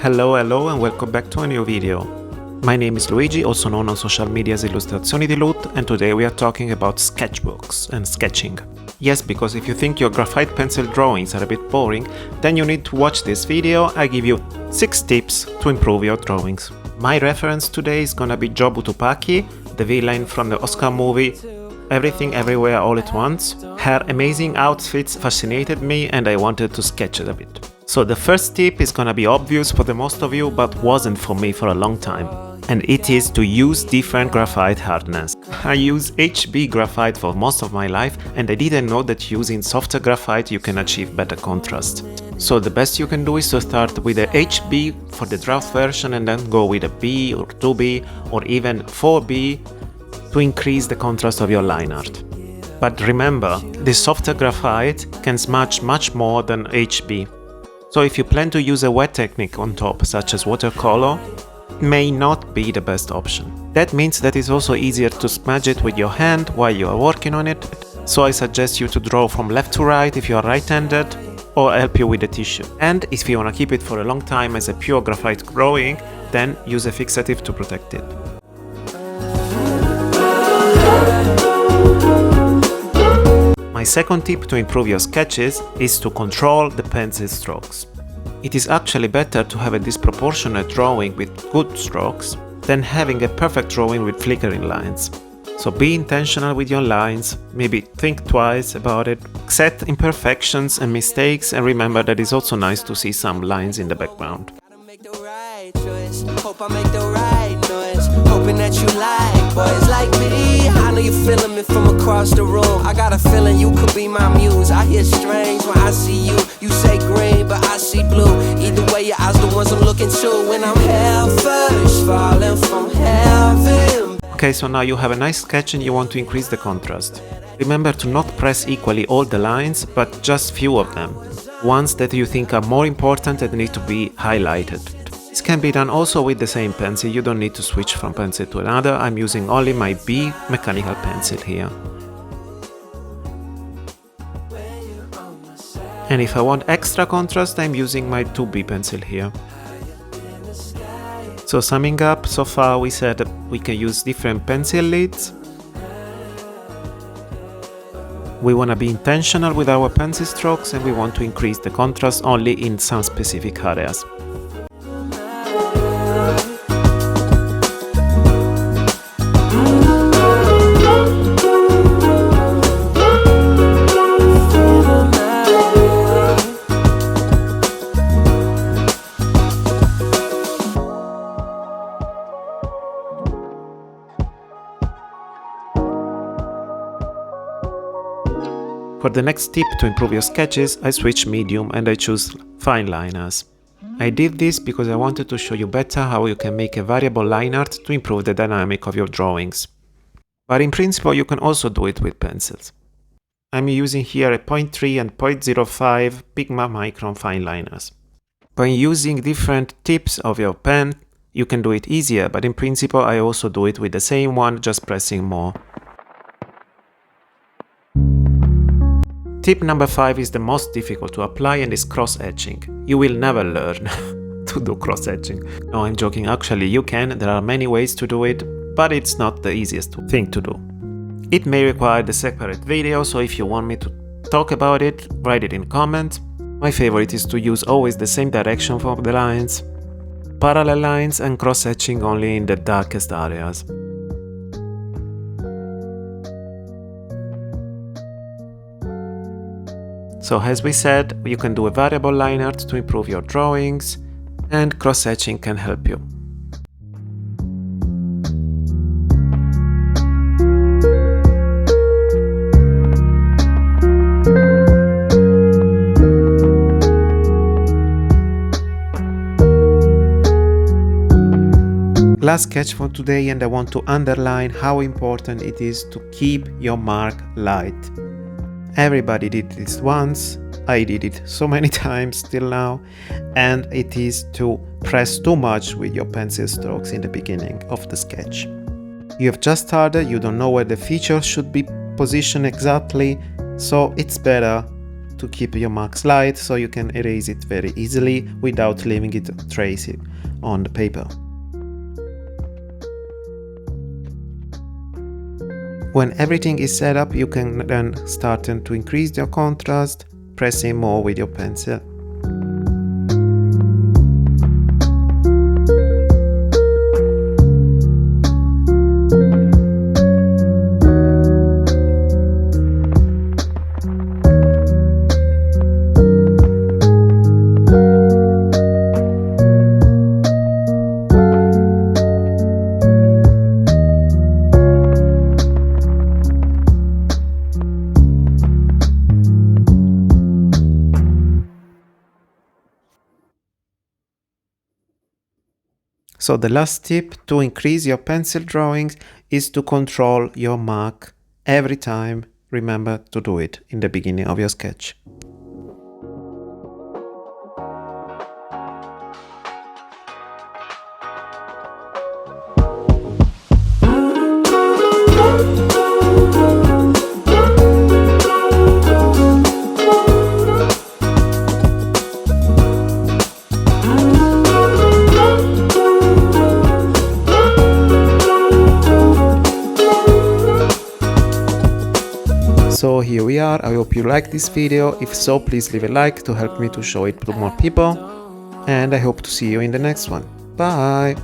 Hello and welcome back to a new video. My name is Luigi, also known on social media as Illustrazioni di Lut, and today we are talking about sketchbooks and sketching. Yes, because if you think your graphite pencil drawings are a bit boring, then you need to watch this video. I give you 6 tips to improve your drawings. My reference today is gonna be Jobu Tupaki, the villain from the Oscar movie Everything Everywhere All at Once. Her amazing outfits fascinated me and I wanted to sketch it a bit. So the first tip is gonna be obvious for the most of you, but wasn't for me for a long time. And it is to use different graphite hardness. I use HB graphite for most of my life and I didn't know that using softer graphite you can achieve better contrast. So the best you can do is to start with a HB for the draft version and then go with a B or 2B or even 4B to increase the contrast of your line art. But remember, the softer graphite can smudge much more than HB. So if you plan to use a wet technique on top, such as watercolor, it may not be the best option. That means that it's also easier to smudge it with your hand while you are working on it. So I suggest you to draw from left to right if you are right-handed, or help you with the tissue. And if you want to keep it for a long time as a pure graphite drawing, then use a fixative to protect it. My second tip to improve your sketches is to control the pencil strokes. It is actually better to have a disproportionate drawing with good strokes than having a perfect drawing with flickering lines. So be intentional with your lines, maybe think twice about it, accept imperfections and mistakes, and remember that it's also nice to see some lines in the background. Hope I make the right noise, hoping that you like boys like me. I know you're feeling me from across the room. I got a feeling you could be my muse. I hear strange when I see you. You say green, but I see blue. Either way, your eyes the ones I'm looking to. When I'm hell first, falling from heaven. Okay, so now you have a nice sketch and you want to increase the contrast. Remember to not press equally all the lines, but just few of them. Ones that you think are more important and need to be highlighted. This can be done also with the same pencil, you don't need to switch from pencil to another. I'm using only my B mechanical pencil here. And if I want extra contrast, I'm using my 2B pencil here. So summing up, so far we said that we can use different pencil lids. We want to be intentional with our pencil strokes and we want to increase the contrast only in some specific areas. For the next tip to improve your sketches, I switch medium and I choose Fineliners. I did this because I wanted to show you better how you can make a variable line art to improve the dynamic of your drawings. But in principle you can also do it with pencils. I'm using here a 0.3 and 0.05 pigma micron Fineliners. By using different tips of your pen, you can do it easier, but in principle I also do it with the same one, just pressing more. Tip number 5 is the most difficult to apply and is cross-etching. You will never learn to do cross-etching. No, I'm joking, actually you can, there are many ways to do it, but it's not the easiest thing to do. It may require a separate video, so if you want me to talk about it, write it in comments. My favorite is to use always the same direction for the lines, parallel lines and cross-etching only in the darkest areas. So as we said, you can do a variable line art to improve your drawings, and cross-etching can help you. Last sketch for today, and I want to underline how important it is to keep your mark light. Everybody did this once, I did it so many times till now, and it is to press too much with your pencil strokes in the beginning of the sketch. You have just started, you don't know where the features should be positioned exactly, so it's better to keep your marks light so you can erase it very easily without leaving it tracy on the paper. When everything is set up, you can then start to increase your contrast, pressing more with your pencil. So the last tip to increase your pencil drawings is to control your mark every time. Remember to do it in the beginning of your sketch. So here we are. I hope you liked this video. If so, please leave a like to help me to show it to more people. And I hope to see you in the next one. Bye!